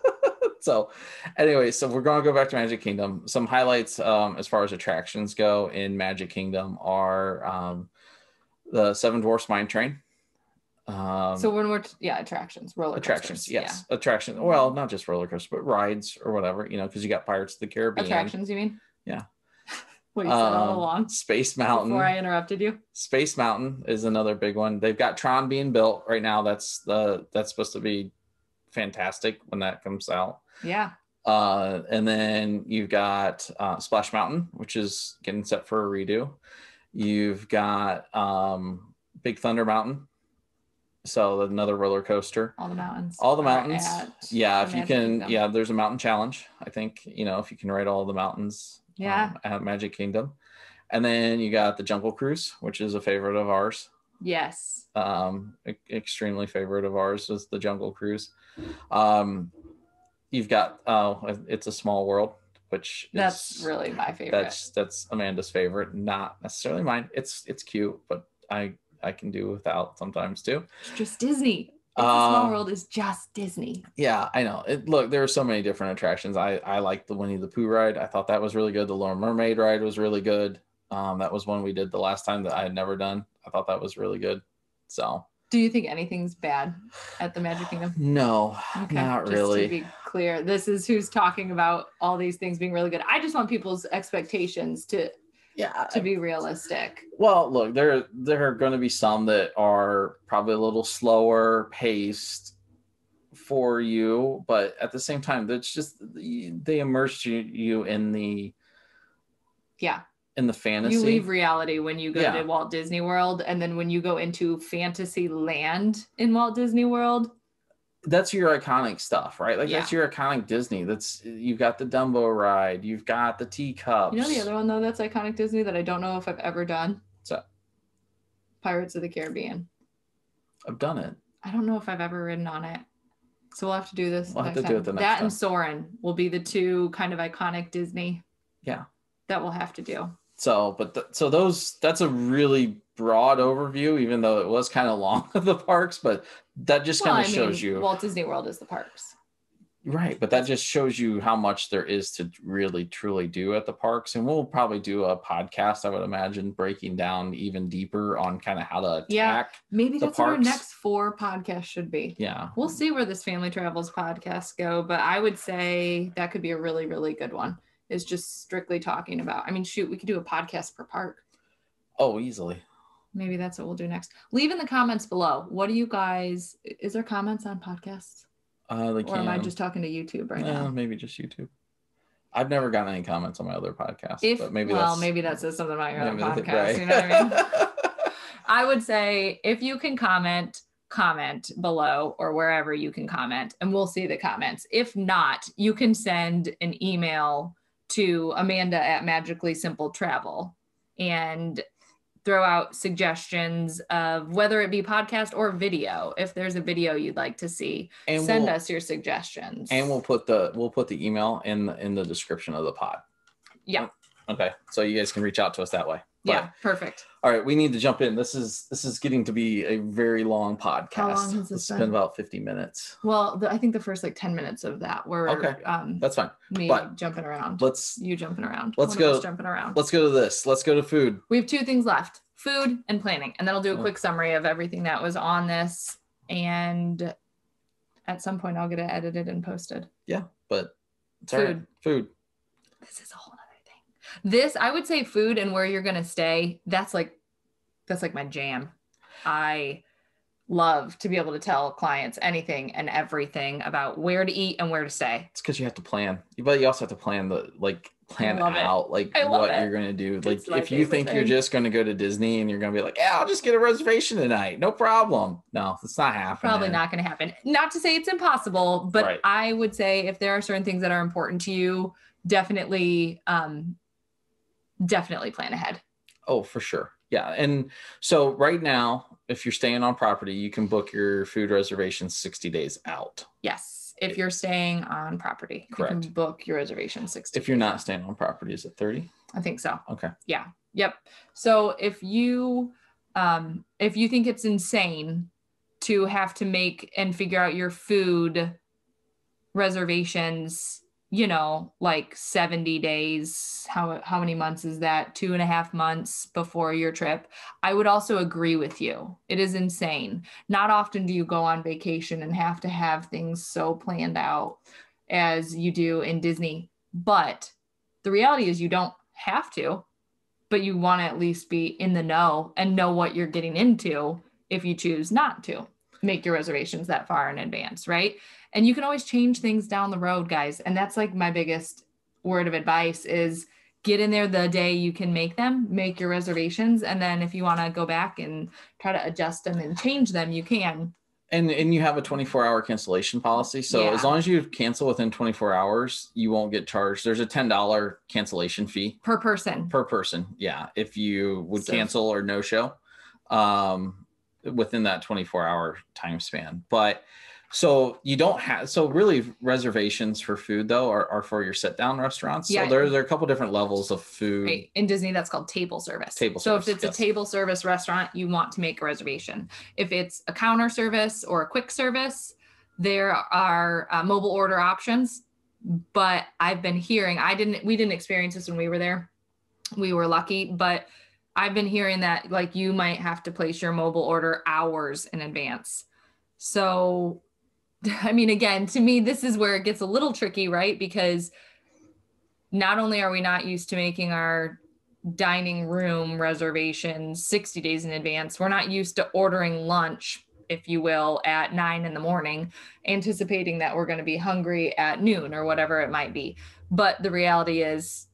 So anyway, so we're going to go back to Magic Kingdom. Some highlights as far as attractions go in Magic Kingdom are the Seven Dwarfs Mine Train. So when we're attractions, roller coasters. Attractions, yes. Yeah. Attractions. Well, not just roller coasters, but rides or whatever, because you got Pirates of the Caribbean. Attractions, you mean? Yeah. What you said all along. Space Mountain. Before I interrupted you. Space Mountain is another big one. They've got Tron being built right now. That's supposed to be fantastic when that comes out. Yeah. And then you've got Splash Mountain, which is getting set for a redo. You've got Big Thunder Mountain. So another roller coaster. All the mountains. Yeah, if you can, there's a mountain challenge. I think, if you can ride all the mountains at Magic Kingdom. And then you got the Jungle Cruise, which is a favorite of ours. Yes. Extremely favorite of ours is the Jungle Cruise. You've got It's a Small World, which that's really my favorite. That's Amanda's favorite, not necessarily mine. It's cute, but I can do without sometimes too. It's just Disney. It's a Small World is just Disney. Yeah, I know. Look, there are so many different attractions. I like the Winnie the Pooh ride. I thought that was really good. The Little Mermaid ride was really good. That was one we did the last time that I had never done. I thought that was really good. So, do you think anything's bad at the Magic Kingdom? No, not really. Just to be clear, this is who's talking about all these things being really good. I just want people's expectations to be realistic. Well, look, there are going to be some that are probably a little slower paced for you, but at the same time, that's just they immerse you in the in the fantasy. You leave reality when you go to Walt Disney World, and then when you go into fantasy land in Walt Disney World, that's your iconic stuff, right? Like that's your iconic Disney. You've got the Dumbo ride, you've got the teacups. You know the other one though that's iconic Disney that I don't know if I've ever done? So Pirates of the Caribbean. I've done it. I don't know if I've ever ridden on it. So we'll have to do this. We'll have to do it the next time. That and Soarin' will be the two kind of iconic Disney. Yeah. That we'll have to do. So, that's a really broad overview, even though it was kind of long of the parks, but that just kind of shows you. Walt Disney World is the parks. Right. But that just shows you how much there is to really, truly do at the parks. And we'll probably do a podcast, I would imagine, breaking down even deeper on kind of how to attack. Maybe that's what our next 4 podcasts should be. Yeah. We'll see where this Family Travels podcast go, but I would say that could be a really, really good one. Is just strictly talking about, we could do a podcast per park. Oh, easily. Maybe that's what we'll do next. Leave in the comments below. What do you guys, is there comments on podcasts? Or am I just talking to YouTube right now? Maybe just YouTube. I've never gotten any comments on my other podcasts. But maybe that says something about your other podcast. Right. You know what I mean? I would say if you can comment below or wherever you can comment, and we'll see the comments. If not, you can send an email to Amanda at Magically Simple Travel and throw out suggestions of whether it be podcast or video. If there's a video you'd like to see, and send us your suggestions. And we'll put the email in the description of the pod. Yeah. Okay. So you guys can reach out to us that way. Yeah, perfect. All right, we need to jump in. This is getting to be a very long podcast. How long has this been? It's been about 50 minutes. Well, I think the first 10 minutes of that were that's fine. Jumping around. You jumping around. Let's go. Jumping around. Let's go to this. Let's go to food. We have 2 things left: food and planning, and then I'll do a quick summary of everything that was on this. And at some point, I'll get it edited and posted. Yeah, but it's all right. Food. This is a whole other thing. This, I would say, food and where you're gonna stay. That's like my jam. I love to be able to tell clients anything and everything about where to eat and where to stay. It's because you have to plan, but you also have to plan plan out like what you're going to do. It's like if you think you're just going to go to Disney and you're going to be like, yeah, I'll just get a reservation tonight. No problem. No, it's not happening. Probably not going to happen. Not to say it's impossible, but I would say if there are certain things that are important to you, definitely plan ahead. Oh, for sure. Yeah. And so right now, if you're staying on property, you can book your food reservations 60 days out. Yes. If you're staying on property, correct. You can book your reservation 60 If you're not staying on property, is it 30? I think so. Okay. Yeah. Yep. So if you think it's insane to have to make and figure out your food reservations, like 70 days, how many months is that? 2.5 months before your trip. I would also agree with you. It is insane. Not often do you go on vacation and have to have things so planned out as you do in Disney. But the reality is you don't have to, but you want to at least be in the know and know what you're getting into if you choose not to make your reservations that far in advance, right? And you can always change things down the road, guys. And that's like my biggest word of advice is get in there the day you can make them, make your reservations. And then if you want to go back and try to adjust them and change them, you can. And you have a 24-hour cancellation policy. So as long as you cancel within 24 hours, you won't get charged. There's a $10 cancellation fee. Per person. Per person, yeah. If you would cancel or no-show within that 24-hour time span. But so you don't have, so really reservations for food though are for your sit down restaurants. So there are a couple different levels of food. Right. In Disney, that's called table service. So if it's a table service restaurant, you want to make a reservation. If it's a counter service or a quick service, there are mobile order options. But I've been hearing, we didn't experience this when we were there. We were lucky, but I've been hearing that like you might have to place your mobile order hours in advance. So I mean, again, to me, this is where it gets a little tricky, right? Because not only are we not used to making our dining room reservations 60 days in advance, we're not used to ordering lunch, if you will, at 9 a.m, anticipating that we're going to be hungry at noon or whatever it might be. But the reality is,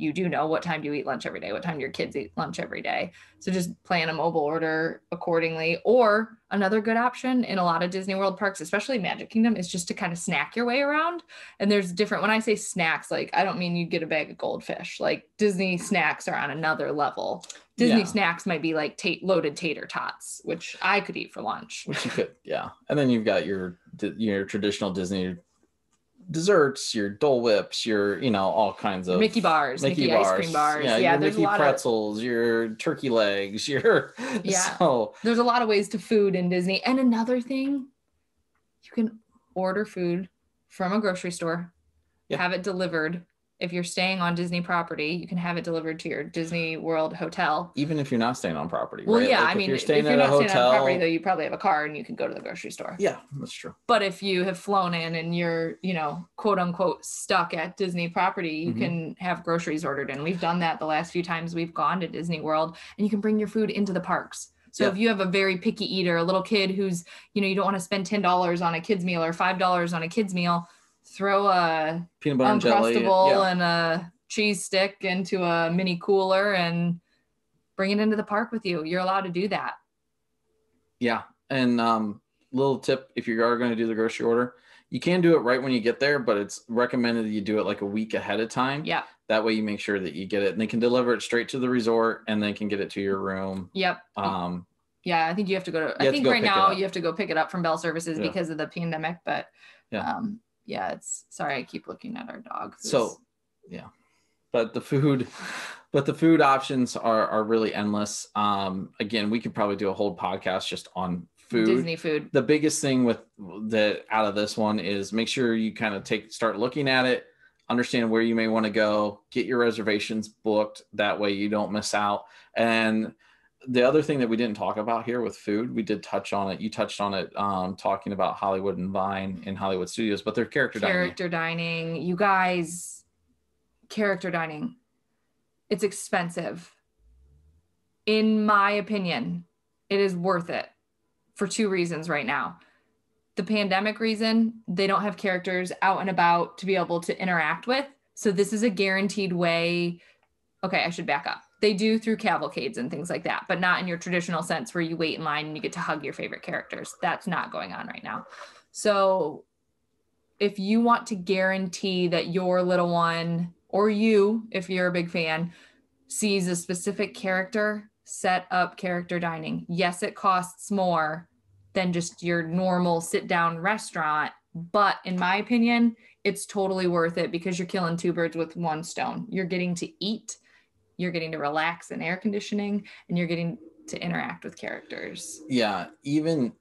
you do know what time you eat lunch every day, what time your kids eat lunch every day. So just plan a mobile order accordingly. Or another good option in a lot of Disney World parks, especially Magic Kingdom, is just to kind of snack your way around. And there's different, when I say snacks, like I don't mean you get a bag of goldfish. Like Disney snacks are on another level. Disney snacks might be like loaded tater tots, which I could eat for lunch. Which you could, yeah. And then you've got your traditional Disney desserts, your Dole Whips, your, all kinds of Mickey bars, Mickey ice cream bars. Yeah, there's Mickey pretzels, your turkey legs, so there's a lot of ways to food in Disney. And another thing, you can order food from a grocery store, have it delivered. If you're staying on Disney property, you can have it delivered to your Disney World hotel. Even if you're not staying on property, well, right? Yeah, I mean, if you're not staying on property, though, you probably have a car and you can go to the grocery store. Yeah, that's true. But if you have flown in and you're, quote unquote, stuck at Disney property, you can have groceries ordered in. We've done that the last few times we've gone to Disney World, and you can bring your food into the parks. So if you have a very picky eater, a little kid who's, you don't want to spend $10 on a kid's meal or $5 on a kid's meal, throw a peanut butter and jelly and a cheese stick into a mini cooler and bring it into the park with you. You're allowed to do that. Yeah. And little tip, if you are going to do the grocery order, you can do it right when you get there, but it's recommended that you do it like a week ahead of time. Yeah. That way you make sure that you get it, and they can deliver it straight to the resort and they can get it to your room. Yep. Yeah, I think you have to go to, I think right now you have to go pick it up from Bell Services because of the pandemic, but sorry, I keep looking at our dog. So, but the food options are really endless. Again, we could probably do a whole podcast just on food. Disney food. The biggest thing with out of this one is make sure you kind of start looking at it, understand where you may want to go, get your reservations booked. That way you don't miss out. And the other thing that we didn't talk about here with food, we did touch on it. You touched on it, talking about Hollywood and Vine in Hollywood Studios, but they're character dining. You guys, character dining. It's expensive. In my opinion, it is worth it for 2 reasons right now. The pandemic reason, they don't have characters out and about to be able to interact with. So this is a guaranteed way. Okay, I should back up. They do through cavalcades and things like that, but not in your traditional sense where you wait in line and you get to hug your favorite characters. That's not going on right now. So if you want to guarantee that your little one, or you, if you're a big fan, sees a specific character, set up character dining. Yes, it costs more than just your normal sit-down restaurant, but in my opinion, it's totally worth it because you're killing two birds with one stone. You're getting to eat, you're getting to relax in air conditioning, and you're getting to interact with characters. Yeah, even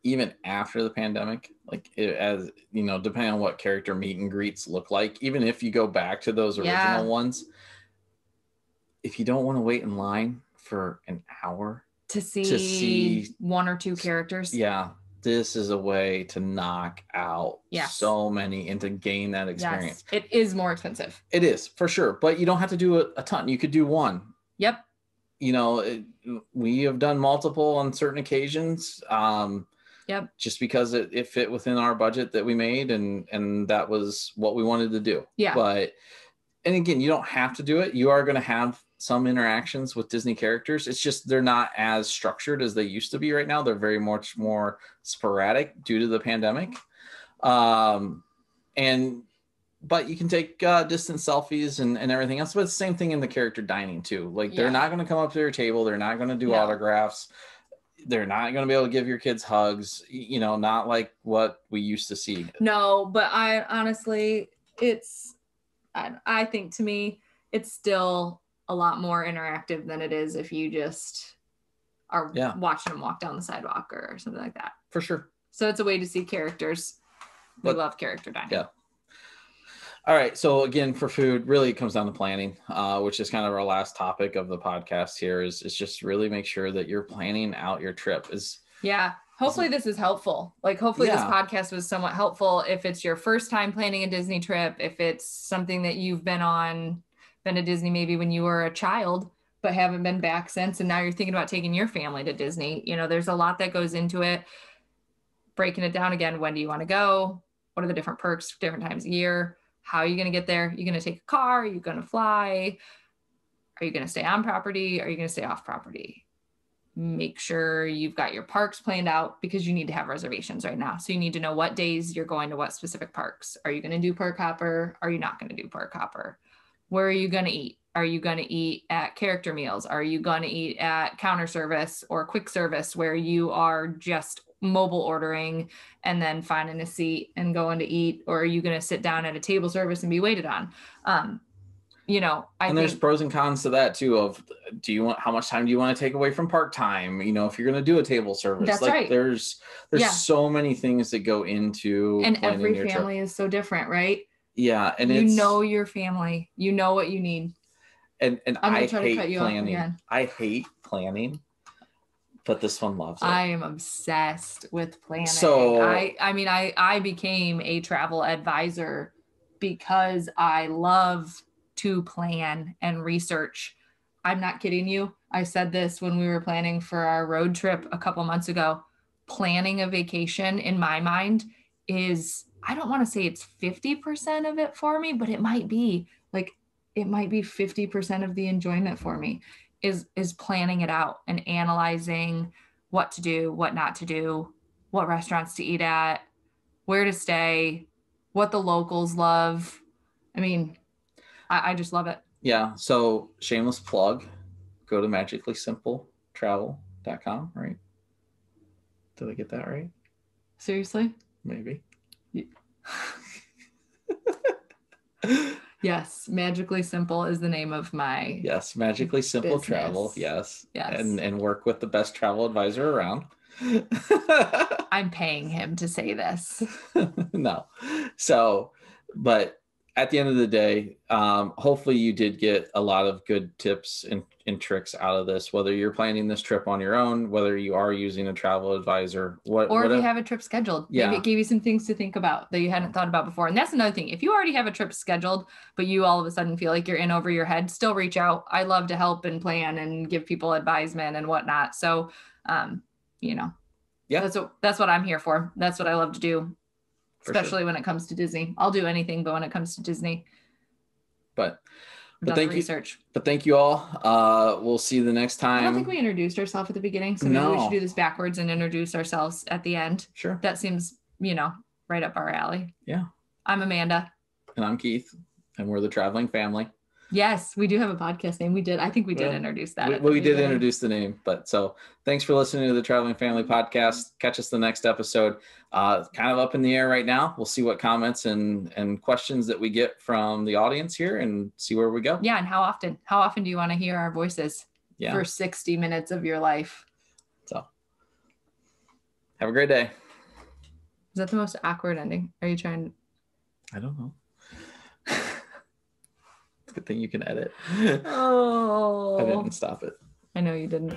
after the pandemic, like as you know, depending on what character meet and greets look like, even if you go back to those original ones, if you don't want to wait in line for an hour to see one or two characters, this is a way to knock out so many and to gain that experience. Yes. It is more expensive. It is, for sure. But you don't have to do a ton. You could do one. Yep. You know, we have done multiple on certain occasions. Just because it fit within our budget that we made and that was what we wanted to do. Yeah. But, and again, you don't have to do it. You are going to have some interactions with Disney characters. It's just they're not as structured as they used to be right now. They're very much more sporadic due to the pandemic. But you can take distance selfies and everything else. But it's the same thing in the character dining too. Like they're not going to come up to your table. They're not going to do autographs. They're not going to be able to give your kids hugs. You know, not like what we used to see. No, but I honestly, I think to me, it's still a lot more interactive than it is if you just are watching them walk down the sidewalk or something like that. For sure. So it's a way to see characters. We love character dining. Yeah. All right. So again, for food, really it comes down to planning, which is kind of our last topic of the podcast here is just really make sure that you're planning out your trip. Hopefully this is helpful. Like hopefully this podcast was somewhat helpful. If it's your first time planning a Disney trip, if it's something that you've been to Disney maybe when you were a child, but haven't been back since, and now you're thinking about taking your family to Disney. You know, there's a lot that goes into it. Breaking it down again, when do you want to go? What are the different perks, different times of year? How are you going to get there? Are you going to take a car? Are you going to fly? Are you going to stay on property? Are you going to stay off property? Make sure you've got your parks planned out because you need to have reservations right now. So you need to know what days you're going to what specific parks. Are you going to do park hopper? Are you not going to do park hopper? Where are you going to eat? Are you going to eat at character meals? Are you going to eat at counter service or quick service where you are just mobile ordering and then finding a seat and going to eat? Or are you going to sit down at a table service and be waited on? There's pros and cons to that too of how much time do you want to take away from park time? You know, if you're going to do a table service, that's right. There's so many things that go into and every family is so different, right? Yeah. And you know your family, you know what you need. And I hate planning. I hate planning, but this one loves it. I am obsessed with planning. So I became a travel advisor because I love to plan and research. I'm not kidding you. I said this when we were planning for our road trip a couple months ago. Planning a vacation in my mind is, I don't want to say it's 50% of it for me, but it might be 50% of the enjoyment for me is planning it out and analyzing what to do, what not to do, what restaurants to eat at, where to stay, what the locals love. I mean, I just love it. Yeah. So shameless plug, go to magicallysimpletravel.com, right? Did I get that right? Seriously? Maybe. Yeah. Yes, Magically Simple is the name of my Magically Simple business. Travel. Yes. Yes. And work with the best travel advisor around. I'm paying him to say this. No. So, but at the end of the day, hopefully you did get a lot of good tips and tricks out of this, whether you're planning this trip on your own, whether you are using a travel advisor, if you have a trip scheduled. Maybe it gave you some things to think about that you hadn't thought about before. And that's another thing. If you already have a trip scheduled, but you all of a sudden feel like you're in over your head, still reach out. I love to help and plan and give people advisement and whatnot. So, that's what I'm here for. That's what I love to do. Especially when it comes to Disney. I'll do anything, but when it comes to Disney, But thank you. But thank you all. We'll see you the next time. I don't think we introduced ourselves at the beginning, so maybe we should do this backwards and introduce ourselves at the end. Sure. That seems, right up our alley. Yeah. I'm Amanda. And I'm Keith. And we're the Traveling Family. Yes, we do have a podcast name. I think we did introduce that. We did introduce the name, but so thanks for listening to the Traveling Family podcast. Catch us the next episode. Kind of up in the air right now. We'll see what comments and questions that we get from the audience here and see where we go. Yeah. And how often do you want to hear our voices for 60 minutes of your life? So have a great day. Is that the most awkward ending? Are you trying? I don't know. Good thing you can edit. Oh. I didn't stop it. I know you didn't.